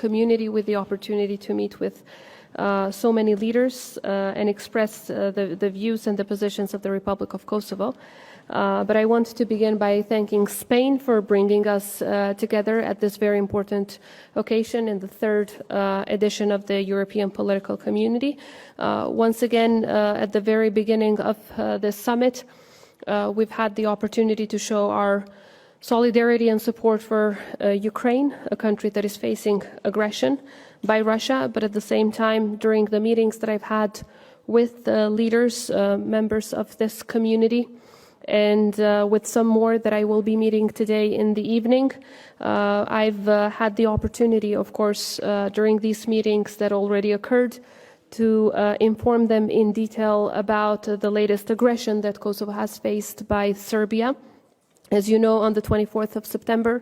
community with the opportunity to meet with so many leaders and express the views and the positions of the Republic of Kosovo. But I want to begin by thanking Spain for bringing us together at this very important occasion in the third edition of the European Political Community. Once again, at the very beginning of this summit, we've had the opportunity to show our solidarity and support for Ukraine, a country that is facing aggression by Russia, but at the same time, during the meetings that I've had with the leaders, members of this community, and with some more that I will be meeting today in the evening, I've had the opportunity, of course, during these meetings that already occurred, to inform them in detail about the latest aggression that Kosovo has faced by Serbia. As you know, on the 24th of September,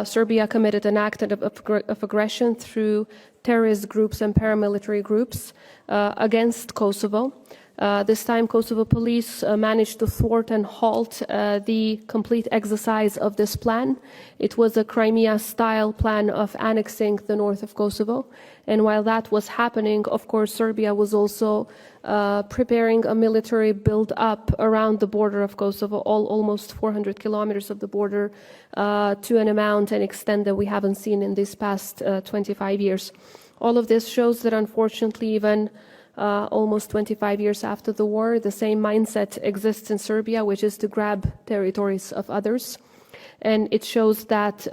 Serbia committed an act of aggression through terrorist groups and paramilitary groups against Kosovo. This time, Kosovo police managed to thwart and halt the complete exercise of this plan. It was a Crimea-style plan of annexing the north of Kosovo. And while that was happening, of course, Serbia was also preparing a military build-up around the border of Kosovo, almost 400 kilometers of the border, to an amount and extent that we haven't seen in these past 25 years. All of this shows that, unfortunately, even almost 25 years after the war, the same mindset exists in Serbia, which is to grab territories of others. And it shows that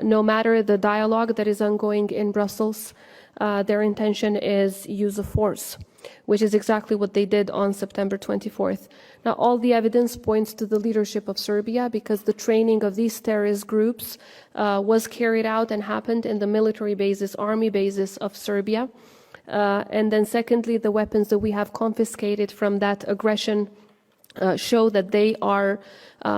no matter the dialogue that is ongoing in Brussels, their intention is use of force, which is exactly what they did on September 24th. Now, all the evidence points to the leadership of Serbia, because the training of these terrorist groups was carried out and happened in the military bases, army bases of Serbia. And then secondly, the weapons that we have confiscated from that aggression show that they are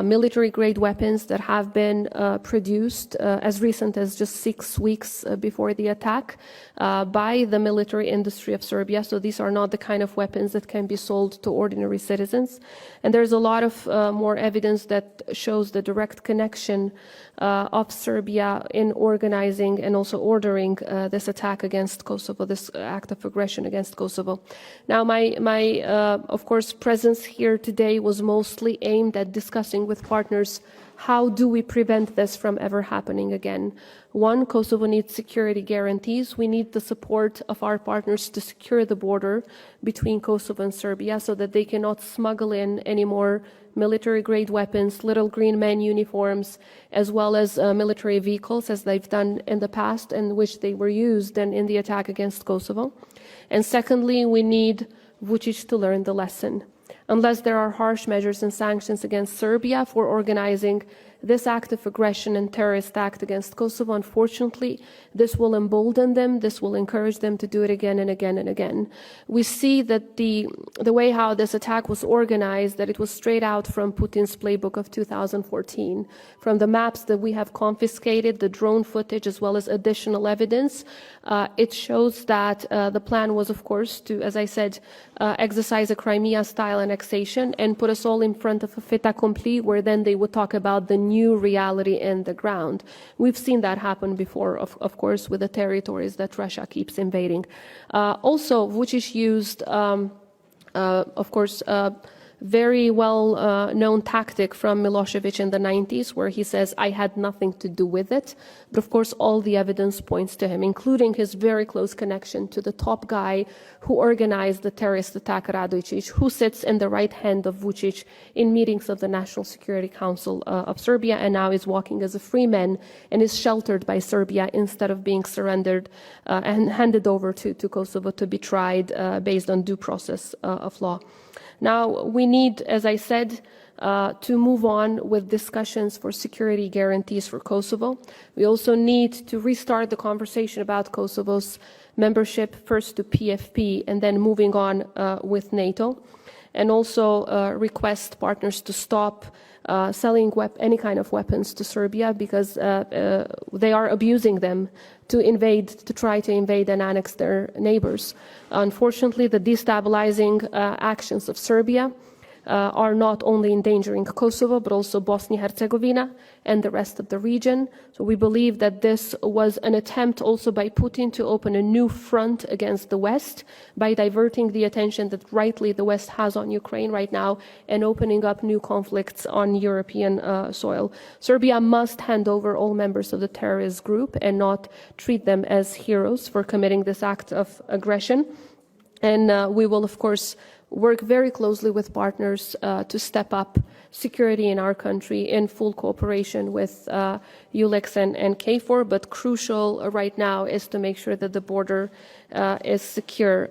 military-grade weapons that have been produced as recent as just 6 weeks before the attack by the military industry of Serbia. So these are not the kind of weapons that can be sold to ordinary citizens. And there's a lot of more evidence that shows the direct connection of Serbia in organizing and also ordering this attack against Kosovo, this act of aggression against Kosovo. Now, my of course, presence here today was mostly aimed at discussing with partners how do we prevent this from ever happening again. One, Kosovo needs security guarantees. We need the support of our partners to secure the border between Kosovo and Serbia so that they cannot smuggle in any more military-grade weapons, little green men uniforms, as well as military vehicles, as they've done in the past, and which they were used in the attack against Kosovo. And secondly, we need Vučić to learn the lesson. Unless there are harsh measures and sanctions against Serbia for organizing this act of aggression and terrorist act against Kosovo, unfortunately, this will embolden them, this will encourage them to do it again and again and again. We see that the way how this attack was organized, that it was straight out from Putin's playbook of 2014. From the maps that we have confiscated, the drone footage, as well as additional evidence, it shows that the plan was, of course, to, as I said, exercise a Crimea-style annexation and put us all in front of a fait accompli, where then they would talk about the new reality in the ground. We've seen that happen before, of course, with the territories that Russia keeps invading. Also, Vučić used, of course, very well-known tactic from Milosevic in the 90s, where he says, I had nothing to do with it. But of course, all the evidence points to him, including his very close connection to the top guy who organized the terrorist attack, Radojcic, who sits in the right hand of Vučić in meetings of the National Security Council of Serbia, and now is walking as a free man and is sheltered by Serbia instead of being surrendered and handed over to Kosovo to be tried based on due process of law. Now, we need, as I said, to move on with discussions for security guarantees for Kosovo. We also need to restart the conversation about Kosovo's membership, first to PFP and then moving on with NATO, and also request partners to stop selling any kind of weapons to Serbia, because they are abusing them to try to invade and annex their neighbors. Unfortunately, the destabilizing actions of Serbia are not only endangering Kosovo, but also Bosnia-Herzegovina and the rest of the region. So we believe that this was an attempt also by Putin to open a new front against the West by diverting the attention that rightly the West has on Ukraine right now and opening up new conflicts on European soil. Serbia must hand over all members of the terrorist group and not treat them as heroes for committing this act of aggression. And we will, of course, work very closely with partners to step up security in our country in full cooperation with ULEX and KFOR, but crucial right now is to make sure that the border is secure.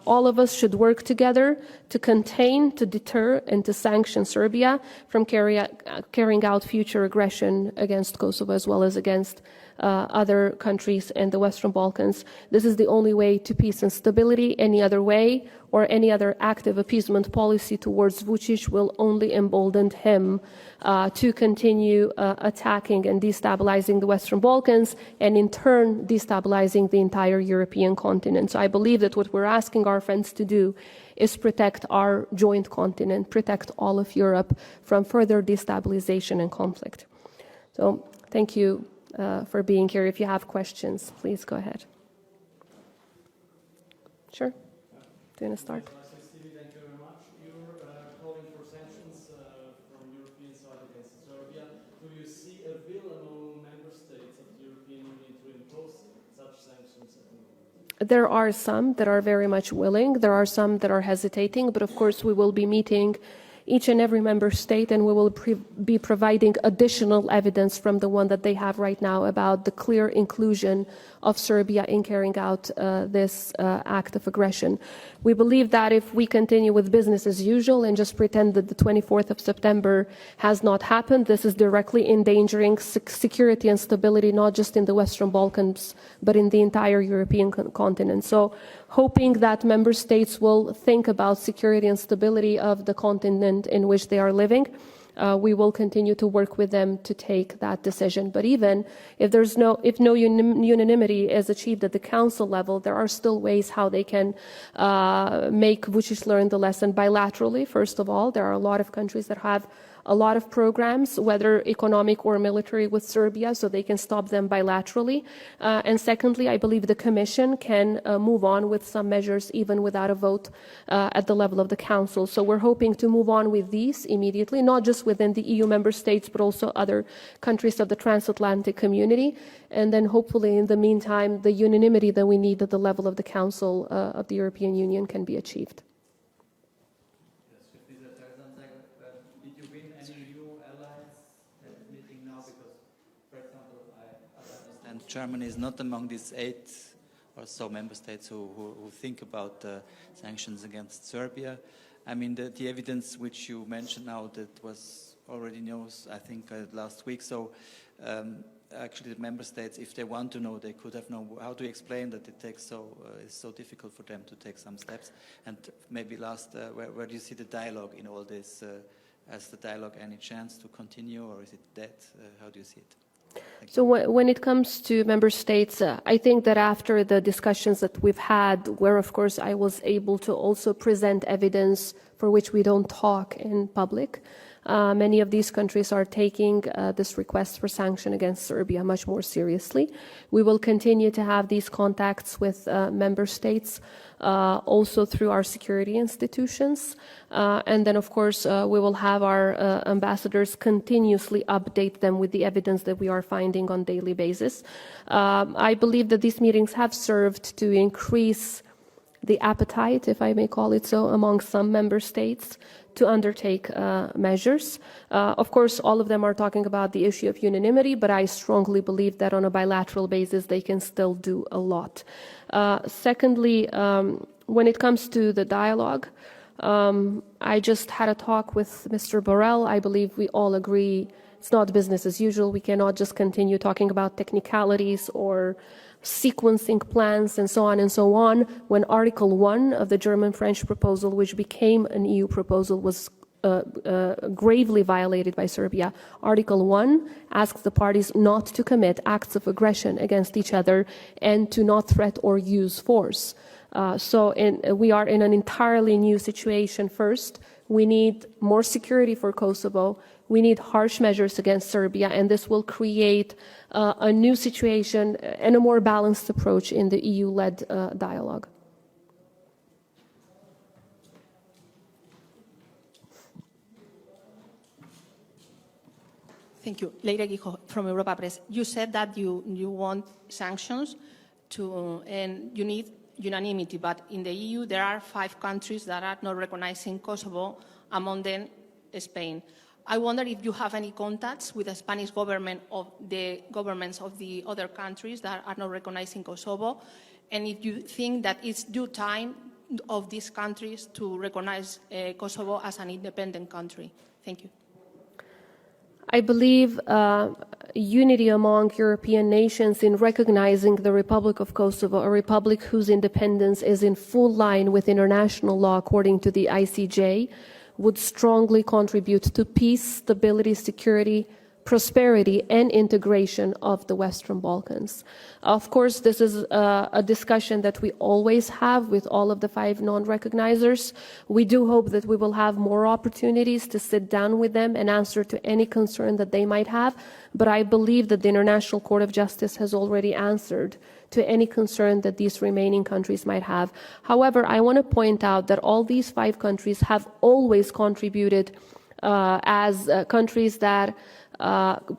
All of us should work together to contain, to deter, and to sanction Serbia from carrying out future aggression against Kosovo as well as against other countries in the Western Balkans. This is the only way to peace and stability. Any other way or any other active appeasement policy towards Vučić will only embolden him to continue attacking and destabilizing the Western Balkans and in turn destabilizing the entire European continent. So I believe that what we're asking our friends to do is protect our joint continent, protect all of Europe from further destabilization and conflict. So thank you for being here. If you have questions, please go ahead. Sure. Do you want to start? Thank you very much. You're calling for sanctions from European side against Serbia. Do you see a will among member states of the European Union to impose such sanctions? There are some that are very much willing. There are some that are hesitating. But of course, we will be meeting each and every member state, and we will be providing additional evidence from the one that they have right now about the clear inclusion of Serbia in carrying out this act of aggression. We believe that if we continue with business as usual and just pretend that the 24th of September has not happened, this is directly endangering security and stability, not just in the Western Balkans, but in the entire European continent. So hoping that member states will think about security and stability of the continent in which they are living, we will continue to work with them to take that decision. But even if if no unanimity is achieved at the council level, there are still ways how they can make Vučić learn the lesson bilaterally. First of all, there are a lot of countries that have a lot of programs, whether economic or military, with Serbia, so they can stop them bilaterally. And secondly, I believe the Commission can move on with some measures even without a vote at the level of the Council. So we're hoping to move on with these immediately, not just within the EU member states, but also other countries of the transatlantic community. And then hopefully in the meantime, the unanimity that we need at the level of the Council of the European Union can be achieved. Germany is not among these 8 or so member states who think about sanctions against Serbia. I mean, the evidence which you mentioned now that was already knows, I think, last week. So actually the member states, if they want to know, they could have known how to explain that it takes it's so difficult for them to take some steps. And maybe last, where do you see the dialogue in all this? Has the dialogue any chance to continue, or is it dead? How do you see it? So when it comes to member states, I think that after the discussions that we've had, where of course I was able to also present evidence for which we don't talk in public, many of these countries are taking this request for sanction against Serbia much more seriously. We will continue to have these contacts with member states, also through our security institutions. And then, of course, we will have our ambassadors continuously update them with the evidence that we are finding on a daily basis. I believe that these meetings have served to increase the appetite, if I may call it so, among some member states to undertake measures. Of course, all of them are talking about the issue of unanimity, but I strongly believe that on a bilateral basis, they can still do a lot. Secondly, when it comes to the dialogue, I just had a talk with Mr. Borrell. I believe we all agree it's not business as usual. We cannot just continue talking about technicalities or sequencing plans and so on, when Article 1 of the German-French proposal, which became an EU proposal, was gravely violated by Serbia. Article 1 asks the parties not to commit acts of aggression against each other and to not threat or use force. We are in an entirely new situation first, we need more security for Kosovo, we need harsh measures against Serbia, and this will create a new situation and a more balanced approach in the EU-led dialogue. Thank you. Leira Guijo from Europa Press. You said that you want sanctions and you need unanimity, but in the EU there are 5 countries that are not recognizing Kosovo, among them Spain. I wonder if you have any contacts with the Spanish government or the governments of the other countries that are not recognizing Kosovo, and if you think that it's due time of these countries to recognize Kosovo as an independent country. Thank you. I believe unity among European nations in recognizing the Republic of Kosovo, a republic whose independence is in full line with international law according to the ICJ, would strongly contribute to peace, stability, security, prosperity, and integration of the Western Balkans. Of course, this is a discussion that we always have with all of the 5 non-recognizers. We do hope that we will have more opportunities to sit down with them and answer to any concern that they might have, but I believe that the International Court of Justice has already answered to any concern that these remaining countries might have. However, I want to point out that all these 5 countries have always contributed as countries that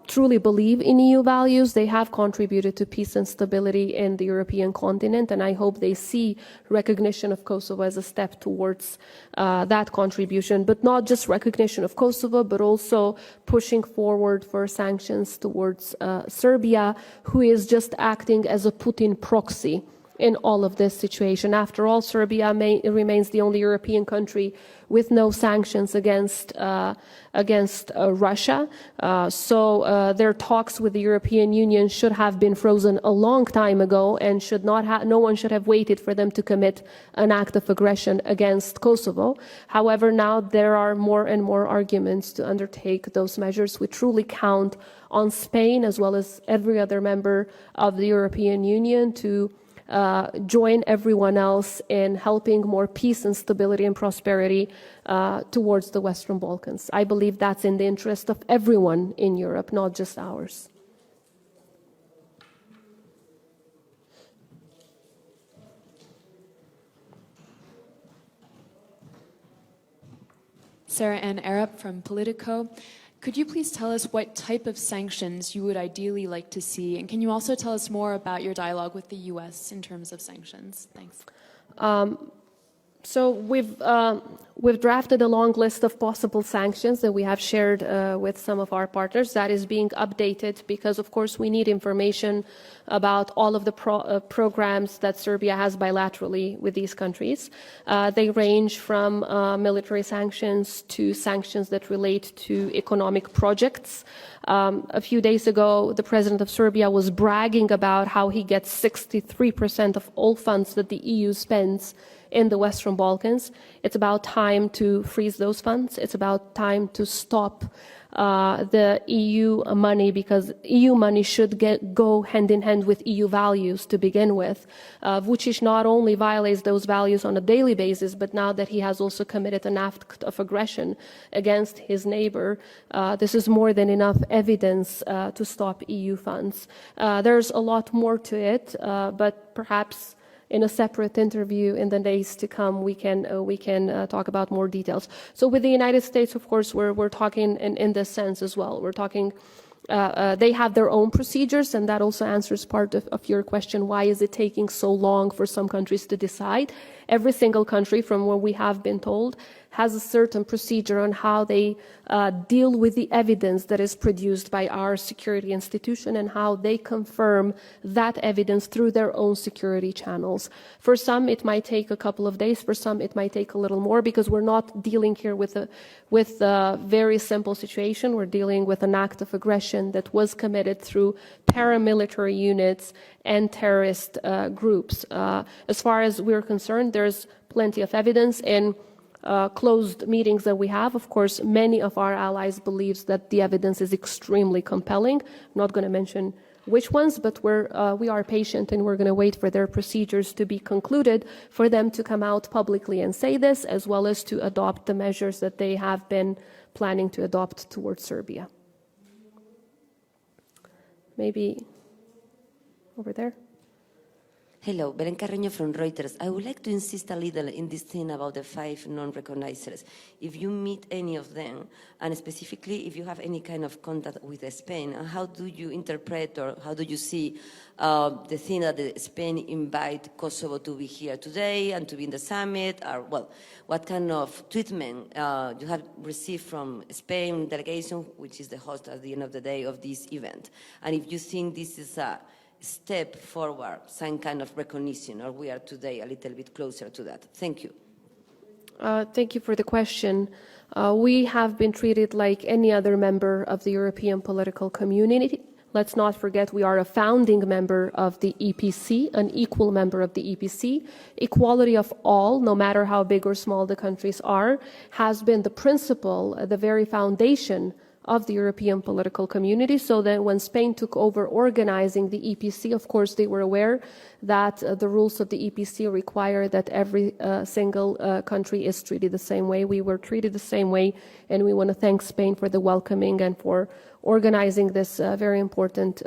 truly believe in EU values. They have contributed to peace and stability in the European continent, and I hope they see recognition of Kosovo as a step towards that contribution, but not just recognition of Kosovo, but also pushing forward for sanctions towards Serbia, who is just acting as a Putin proxy in all of this situation. After all, Serbia remains the only European country with no sanctions against Russia. So their talks with the European Union should have been frozen a long time ago, and should not no one should have waited for them to commit an act of aggression against Kosovo. However, now there are more and more arguments to undertake those measures. We truly count on Spain, as well as every other member of the European Union, to join everyone else in helping more peace and stability and prosperity towards the Western Balkans. I believe that's in the interest of everyone in Europe, not just ours. Sarah Ann Arup from Politico. Could you please tell us what type of sanctions you would ideally like to see? And can you also tell us more about your dialogue with the U.S. in terms of sanctions? Thanks. So we've drafted a long list of possible sanctions that we have shared with some of our partners. That is being updated because, of course, we need information about all of the programs that Serbia has bilaterally with these countries. They range from military sanctions to sanctions that relate to economic projects. A few days ago, the president of Serbia was bragging about how he gets 63% of all funds that the EU spends in the Western Balkans. It's about time to freeze those funds. It's about time to stop the EU money, because EU money should go hand in hand with EU values to begin with. Vučić not only violates those values on a daily basis, but now that he has also committed an act of aggression against his neighbor, this is more than enough evidence to stop EU funds. There's a lot more to it, but perhaps in a separate interview in the days to come, we can talk about more details. So with the United States, of course, we're talking in this sense as well. We're talking, they have their own procedures, and that also answers part of your question, why is it taking so long for some countries to decide? Every single country, from what we have been told, has a certain procedure on how they deal with the evidence that is produced by our security institution and how they confirm that evidence through their own security channels. For some, it might take a couple of days. For some, it might take a little more, because we're not dealing here with a very simple situation. We're dealing with an act of aggression that was committed through paramilitary units and terrorist groups. As far as we're concerned, there's plenty of evidence in closed meetings that we have. Of course, many of our allies believes that the evidence is extremely compelling. I'm not going to mention which ones, but we are patient and we're going to wait for their procedures to be concluded for them to come out publicly and say this, as well as to adopt the measures that they have been planning to adopt towards Serbia. Maybe over there. Hello, Belen Carreño from Reuters. I would like to insist a little in this thing about the 5 non-recognizers. If you meet any of them, and specifically if you have any kind of contact with Spain, how do you interpret or how do you see the thing that Spain invite Kosovo to be here today and to be in the summit? Or, well, what kind of treatment you have received from Spain delegation, which is the host at the end of the day of this event? And if you think this is a step forward, some kind of recognition, or we are today a little bit closer to that? Thank you. Thank you for the question. We have been treated like any other member of the European political community. Let's not forget we are a founding member of the EPC, an equal member of the EPC. Equality of all, no matter how big or small the countries are, has been the principle, the very foundation of the European political community. So that when Spain took over organizing the EPC, of course, they were aware that the rules of the EPC require that every single country is treated the same way. We were treated the same way, and we want to thank Spain for the welcoming and for organizing this very important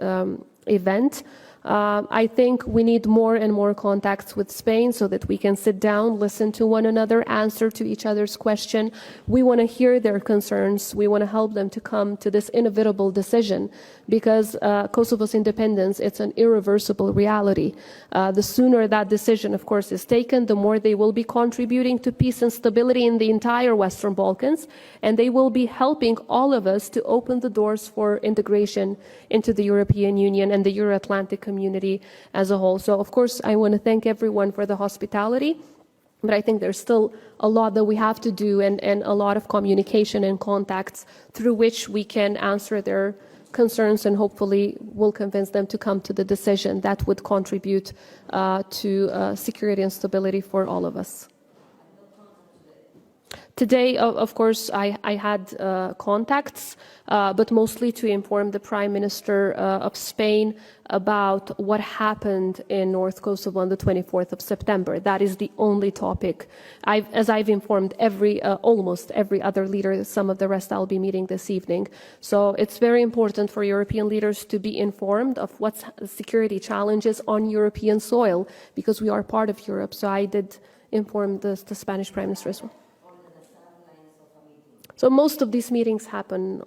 event. I think we need more and more contacts with Spain so that we can sit down, listen to one another, answer to each other's question. We want to hear their concerns. We want to help them to come to this inevitable decision, because Kosovo's independence, it's an irreversible reality. The sooner that decision, of course, is taken, the more they will be contributing to peace and stability in the entire Western Balkans, and they will be helping all of us to open the doors for integration into the European Union and the Euro-Atlantic community as a whole. So, of course, I want to thank everyone for the hospitality, but I think there's still a lot that we have to do, and a lot of communication and contacts through which we can answer their concerns, and hopefully will convince them to come to the decision that would contribute to security and stability for all of us. Today, of course, I had contacts, but mostly to inform the Prime Minister of Spain about what happened in North Kosovo on the 24th of September. That is the only topic. As I've informed almost every other leader, some of the rest I'll be meeting this evening. So it's very important for European leaders to be informed of what's security challenges on European soil, because we are part of Europe. So I did inform the Spanish Prime Minister as well. So most of these meetings happen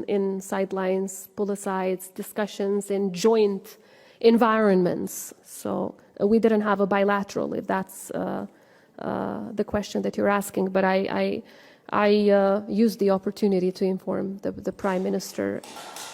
in sidelines, pull-asides, discussions in joint environments. So we didn't have a bilateral, if that's the question that you're asking. But I used the opportunity to inform the Prime Minister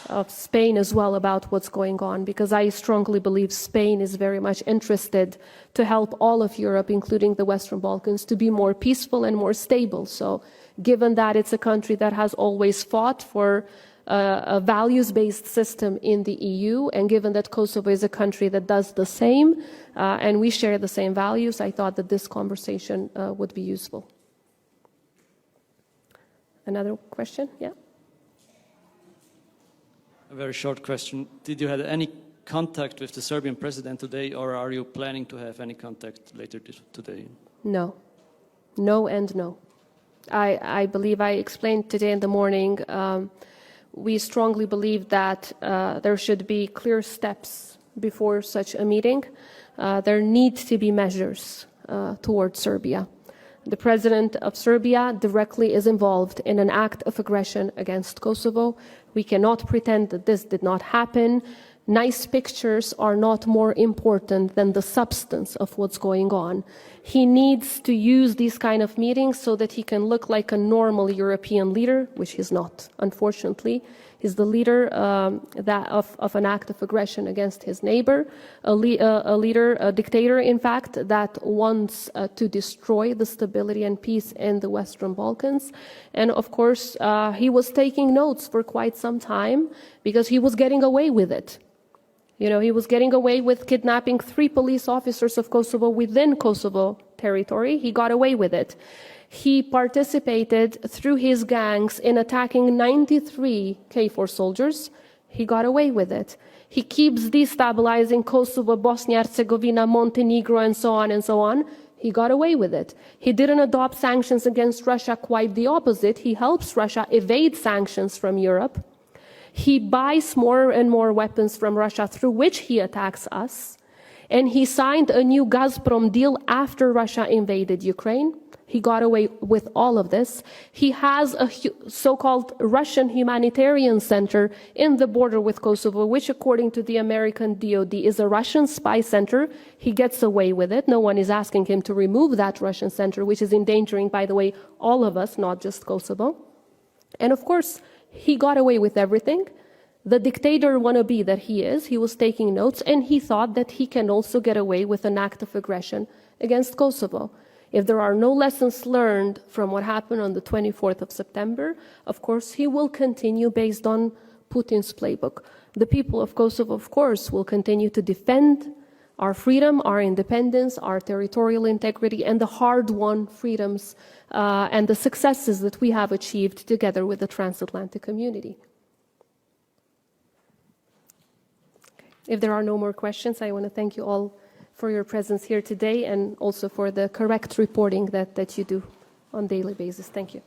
of Spain as well about what's going on, because I strongly believe Spain is very much interested to help all of Europe, including the Western Balkans, to be more peaceful and more stable. So given that it's a country that has always fought for a values-based system in the EU, and given that Kosovo is a country that does the same, and we share the same values, I thought that this conversation would be useful. Another question? Yeah? A very short question. Did you have any contact with the Serbian president today, or are you planning to have any contact later today? No. No and no. I believe I explained today in the morning, we strongly believe that there should be clear steps before such a meeting. There need to be measures towards Serbia. The president of Serbia directly is involved in an act of aggression against Kosovo. We cannot pretend that this did not happen. Nice pictures are not more important than the substance of what's going on. He needs to use these kind of meetings so that he can look like a normal European leader, which he's not, unfortunately. He's the leader of an act of aggression against his neighbor, a dictator, in fact, that wants to destroy the stability and peace in the Western Balkans. And of course, he was taking notes for quite some time because he was getting away with it. You know, he was getting away with kidnapping 3 police officers of Kosovo within Kosovo territory. He got away with it. He participated through his gangs in attacking 93 KFOR soldiers. He got away with it. He keeps destabilizing Kosovo, Bosnia-Herzegovina, Montenegro, and so on and so on. He got away with it. He didn't adopt sanctions against Russia, quite the opposite. He helps Russia evade sanctions from Europe. He buys more and more weapons from Russia, through which he attacks us. And he signed a new Gazprom deal after Russia invaded Ukraine. He got away with all of this. He has a so-called Russian humanitarian center in the border with Kosovo, which according to the American DoD is a Russian spy center. He gets away with it. No one is asking him to remove that Russian center, which is endangering, by the way, all of us, not just Kosovo. And of course, he got away with everything. The dictator wannabe that he was taking notes, and he thought that he can also get away with an act of aggression against Kosovo. If there are no lessons learned from what happened on the 24th of September, of course, he will continue based on Putin's playbook. The people of Kosovo, of course, will continue to defend our freedom, our independence, our territorial integrity, and the hard-won freedoms and the successes that we have achieved together with the transatlantic community. If there are no more questions, I want to thank you all for your presence here today and also for the correct reporting that you do on a daily basis. Thank you.